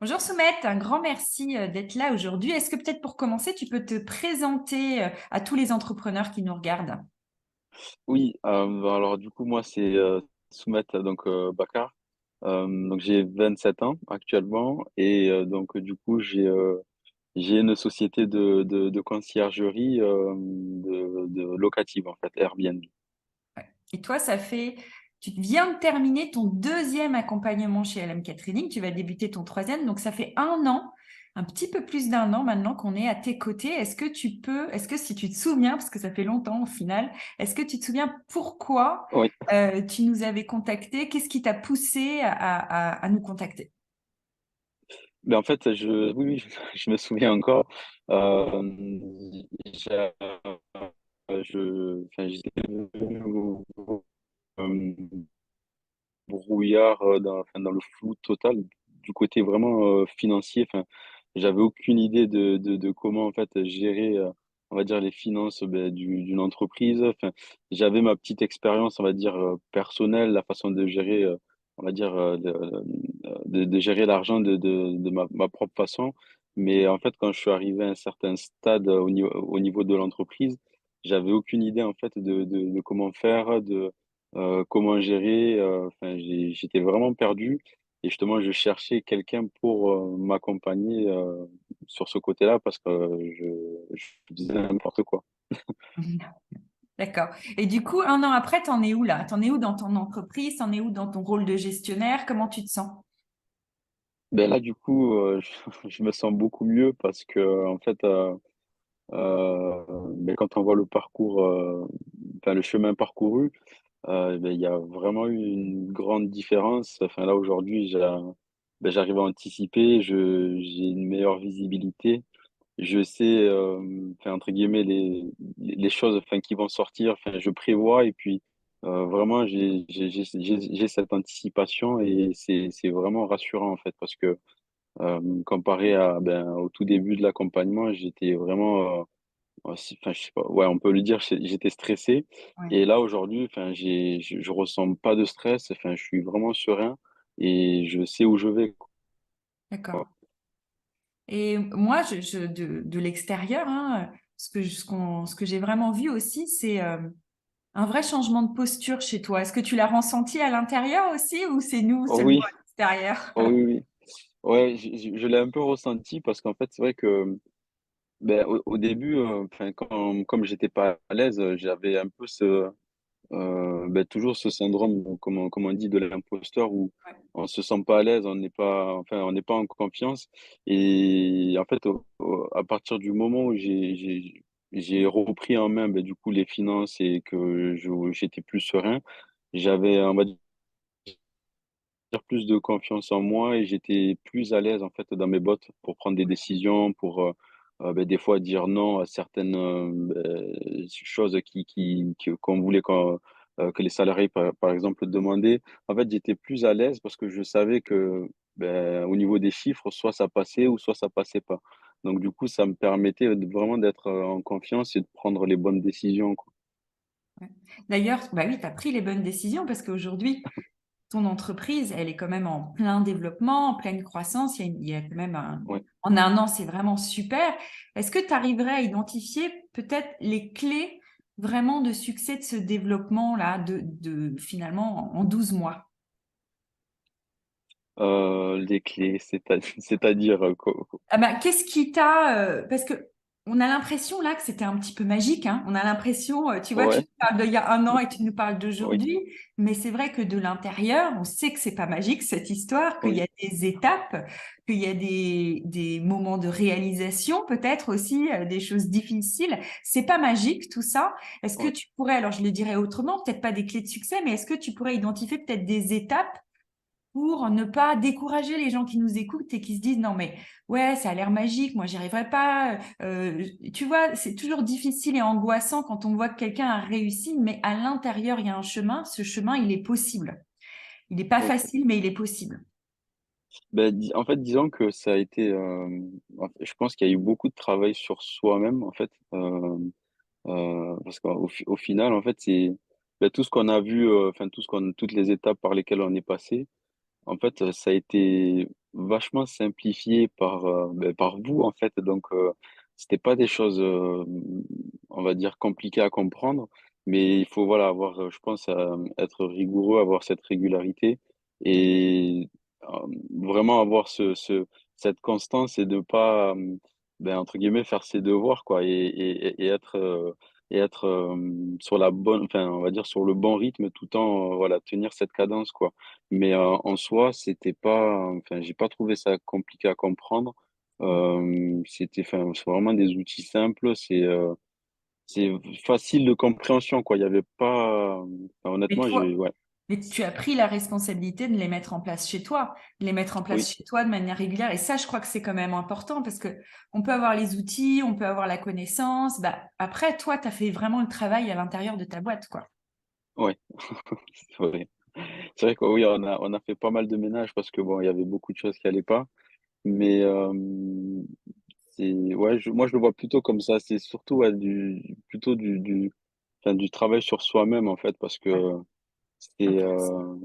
Bonjour Soumette, un grand merci d'être là aujourd'hui. Est-ce que peut-être pour commencer, tu peux te présenter à tous les entrepreneurs qui nous regardent? Oui, bah, alors du coup moi c'est Soumet donc Bakar. Donc j'ai 27 ans actuellement et donc du coup j'ai une société de conciergerie de locative en fait Airbnb. Et toi, tu viens de terminer ton deuxième accompagnement chez LMK Training, tu vas débuter ton troisième, donc ça fait un an, un petit peu plus d'un an maintenant qu'on est à tes côtés. Est-ce que si tu te souviens, parce que ça fait longtemps au final, est-ce que tu te souviens pourquoi Oui, tu nous avais contacté? Qu'est-ce qui t'a poussé à nous contacter? mais en fait oui oui je me souviens encore. J'ai- j'étais venu euh, brouillard dans le flou total du côté vraiment financier. Enfin, j'avais aucune idée de comment en fait gérer, on va dire les finances d'une entreprise. Enfin, j'avais ma petite expérience, on va dire personnelle, la façon de gérer, on va dire de gérer l'argent de ma propre façon. Mais en fait, quand je suis arrivé à un certain stade au niveau de l'entreprise, j'avais aucune idée en fait de comment faire, comment gérer. Enfin, j'étais vraiment perdu et justement, je cherchais quelqu'un pour m'accompagner sur ce côté-là parce que je faisais n'importe quoi. D'accord. Et du coup, un an après, t'en es où là? T'en es où dans ton entreprise? T'en es où dans ton rôle de gestionnaire? Comment tu te sens? Ben là, du coup, je me sens beaucoup mieux parce que en fait, ben, quand on voit le parcours, enfin le chemin parcouru, ben, il y a vraiment eu une grande différence. Enfin là, aujourd'hui, ben, j'arrive à anticiper, j'ai une meilleure visibilité. Je sais, enfin, entre guillemets, les choses enfin, qui vont sortir, enfin, je prévois et puis vraiment, j'ai cette anticipation et c'est vraiment rassurant en fait parce que comparé au tout début de l'accompagnement, j'étais vraiment, enfin, je sais pas, ouais, on peut le dire, j'étais stressé Ouais, et là aujourd'hui, enfin, je ressens pas de stress, enfin, je suis vraiment serein et je sais où je vais, d'accord. quoi. Et moi, de l'extérieur, hein, ce que j'ai vraiment vu aussi, c'est un vrai changement de posture chez toi. Est-ce que tu l'as ressenti à l'intérieur aussi ou c'est nous Oh seulement oui, à l'extérieur? oh oui, oui. Ouais, je l'ai un peu ressenti parce qu'en fait, c'est vrai que ben, au début, enfin, comme j'étais pas à l'aise, j'avais un peu ben, toujours ce syndrome, comme on dit, de l'imposteur où on se sent pas à l'aise, on n'est pas en confiance. Et en fait, à partir du moment où j'ai repris en main, ben, du coup, les finances et que j'étais plus serein, j'avais, on va dire, plus de confiance en moi et j'étais plus à l'aise en fait dans mes bottes pour prendre des décisions, pour ben, des fois dire non à certaines choses qu'on voulait que les salariés par exemple demandaient. En fait, j'étais plus à l'aise parce que je savais que ben, au niveau des chiffres, soit ça passait ou soit ça passait pas. Donc du coup, ça me permettait vraiment d'être en confiance et de prendre les bonnes décisions, quoi. Ouais. D'ailleurs, bah oui, tu as pris les bonnes décisions parce qu'aujourd'hui, ton entreprise, elle est quand même en plein développement, en pleine croissance. Il y a quand même Ouais. en un an, c'est vraiment super. Est-ce que tu arriverais à identifier peut-être les clés vraiment de succès de ce développement-là, finalement en 12 mois? Les clés, c'est-à-dire Ah bah, qu'est-ce qui t'a... parce que on a l'impression là que c'était un petit peu magique, hein. On a l'impression, tu vois, tu ouais, nous parles d'il y a un an et tu nous parles oui, d'aujourd'hui, mais c'est vrai que de l'intérieur, on sait que c'est pas magique cette histoire, qu'il y oui. a des étapes, qu'il y a des moments de réalisation, peut-être aussi des choses difficiles. C'est pas magique tout ça. Est-ce que Ouais. tu pourrais, alors je le dirais autrement, peut-être pas des clés de succès, mais est-ce que tu pourrais identifier peut-être des étapes pour ne pas décourager les gens qui nous écoutent et qui se disent non mais ouais ça a l'air magique, moi j'y arriverai pas. Tu vois, c'est toujours difficile et angoissant quand on voit que quelqu'un a réussi, mais à l'intérieur il y a un chemin. Ce chemin il est possible. Il n'est pas Oui. facile, mais il est possible. Ben, en fait, disons que ça a été, je pense qu'il y a eu beaucoup de travail sur soi-même, en fait, parce au final, en fait, c'est ben, tout ce qu'on a vu, enfin, toutes les étapes par lesquelles on est passé, en fait, ça a été vachement simplifié par vous, en fait. Donc, c'était pas des choses, on va dire, compliquées à comprendre. Mais il faut, voilà, avoir, je pense, être rigoureux, avoir cette régularité et vraiment avoir cette constance et de pas, entre guillemets, faire ses devoirs, quoi, et être sur la bonne, enfin, on va dire, sur le bon rythme tout en, voilà, tenir cette cadence, quoi. Mais en soi, c'était pas, enfin, j'ai pas trouvé ça compliqué à comprendre. Enfin, c'est vraiment des outils simples. C'est facile de compréhension, quoi. Il y avait pas, enfin, Mais honnêtement, toi, ouais, mais tu as pris la responsabilité de les mettre en place chez toi, de les mettre en oui, place chez toi de manière régulière. Et ça, je crois que c'est quand même important parce que on peut avoir les outils, on peut avoir la connaissance. Bah, après, toi, tu as fait vraiment le travail à l'intérieur de ta boîte, quoi. ouais, c'est vrai. C'est vrai que oui, on a fait pas mal de ménage parce que bon, il y avait beaucoup de choses qui allaient pas. Mais ouais, moi je le vois plutôt comme ça. C'est surtout ouais, plutôt enfin, du travail sur soi-même en fait, parce Ouais, que c'est intéressant.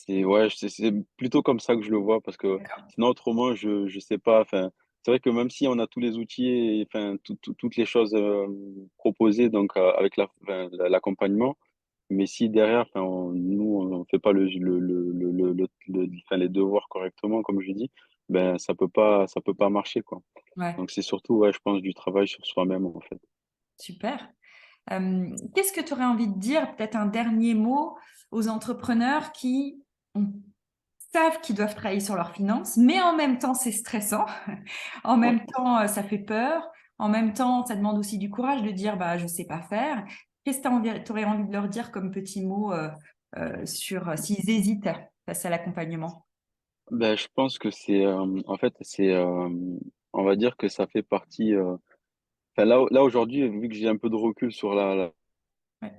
ouais, c'est plutôt comme ça que je le vois parce que D'accord. sinon autrement je sais pas. Enfin, c'est vrai que même si on a tous les outils et enfin toutes les choses proposées donc avec enfin, l'accompagnement, mais si derrière enfin nous on fait pas enfin, les devoirs correctement comme je dis, ben ça peut pas marcher quoi. Ouais, Donc c'est surtout ouais, je pense du travail sur soi-même en fait. super. Qu'est-ce que tu aurais envie de dire, peut-être un dernier mot aux entrepreneurs qui ont- savent qu'ils doivent travailler sur leurs finances, mais en même temps, c'est stressant, en Ouais. même temps, ça fait peur, en même temps, ça demande aussi du courage de dire, bah, je sais pas faire. Qu'est-ce que tu aurais envie de leur dire comme petit mot sur s'ils hésitent face à l'accompagnement? Ben, je pense que en fait, on va dire que ça fait partie, enfin, là aujourd'hui, vu que j'ai un peu de recul sur Ouais,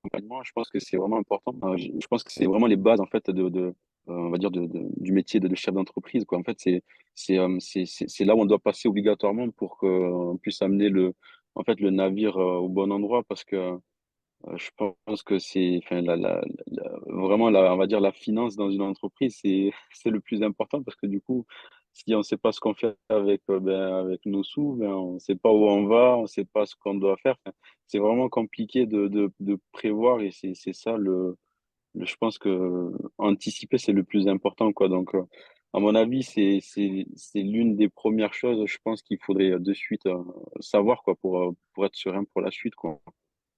l'accompagnement, je pense que c'est vraiment important. Je pense que c'est vraiment les bases, en fait, on va dire, du métier de chef d'entreprise, quoi. En fait, c'est là où on doit passer obligatoirement pour qu'on puisse amener en fait, le navire, au bon endroit parce que je pense que c'est enfin, vraiment, on va dire, la finance dans une entreprise, c'est le plus important parce que du coup, si on ne sait pas ce qu'on fait avec nos sous, ben, on ne sait pas où on va, on ne sait pas ce qu'on doit faire. Enfin, c'est vraiment compliqué de prévoir et c'est ça je pense que anticiper, c'est le plus important, quoi. Donc, à mon avis, c'est l'une des premières choses, je pense, qu'il faudrait de suite savoir, quoi, pour être serein pour la suite, quoi.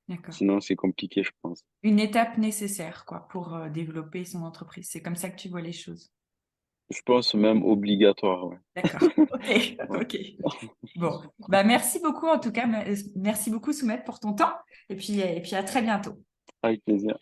d'accord. Sinon, c'est compliqué, je pense. Une étape nécessaire, quoi, pour développer son entreprise. C'est comme ça que tu vois les choses. Je pense même obligatoire, ouais. D'accord. Ok, Ouais. ok. Bon, bah merci beaucoup en tout cas. Merci beaucoup Soumet pour ton temps. Et puis à très bientôt. Avec plaisir.